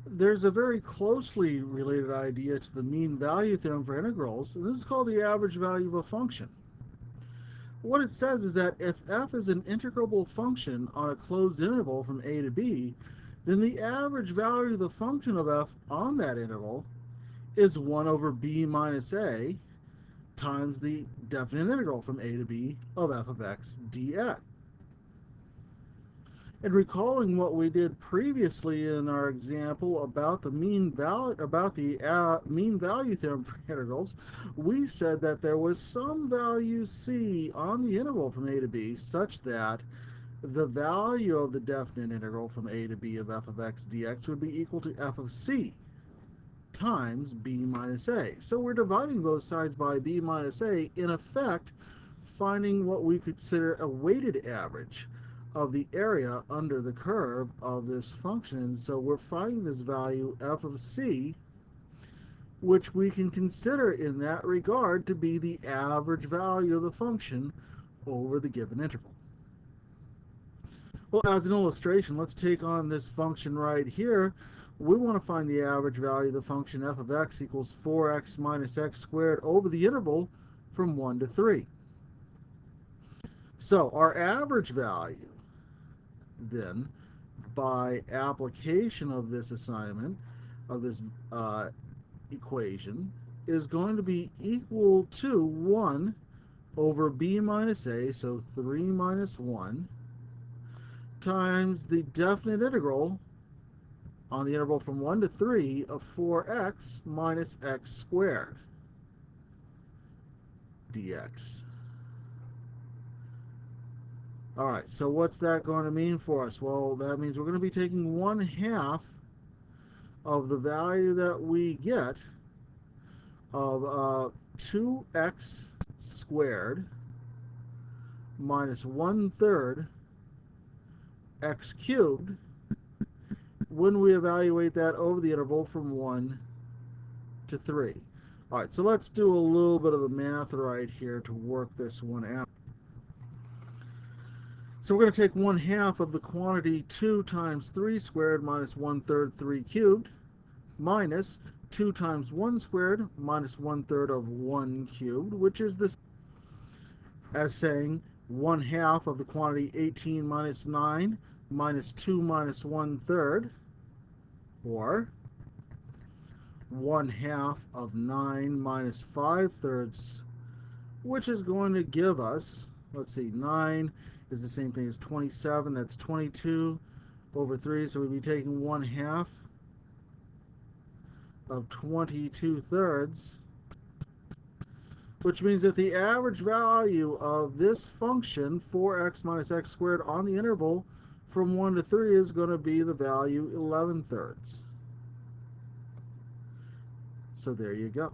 there's a very closely related idea to the mean value theorem for integrals, and this is called the average value of a function. What it says is that if f is an integrable function on a closed interval from a to b, then the average value of the function of f on that interval is 1 over b minus a times the definite integral from a to b of f of x dx. And recalling what we did previously in our example about the mean value theorem for integrals, we said that there was some value c on the interval from a to b such that the value of the definite integral from a to b of f of x dx would be equal to f of c times b minus a. So we're dividing both sides by b minus a, in effect finding what we consider a weighted average of the area under the curve of this function. So we're finding this value f of c, which we can consider in that regard to be the average value of the function over the given interval. Well, as an illustration, let's take on this function right here. We want to find the average value of the function f of x equals 4x minus x squared over the interval from 1 to 3. So our average value, then, by application of this assignment, of this equation, is going to be equal to 1 over b minus a, so 3 minus 1, times the definite integral on the interval from 1 to 3 of 4x minus x squared dx. All right, so what's that going to mean for us? Well, that means we're going to be taking 1/2 of the value that we get of 2x squared minus 1/3 x cubed when we evaluate that over the interval from 1 to 3. All right, so let's do a little bit of the math right here to work this one out. So we're going to take 1/2 of the quantity 2 times 3 squared minus 1/3 3 cubed minus 2 times 1 squared minus 1/3 of 1 cubed, which is this as saying 1/2 of the quantity 18 minus 9 minus 2 minus 1/3, or 1/2 of 9 minus 5/3, which is going to give us, let's see, 9 is the same thing as 27, that's 22 over 3, so we'd be taking 1/2 of 22/3, which means that the average value of this function, 4x minus x squared on the interval from 1 to 3, is going to be the value 11/3. So there you go.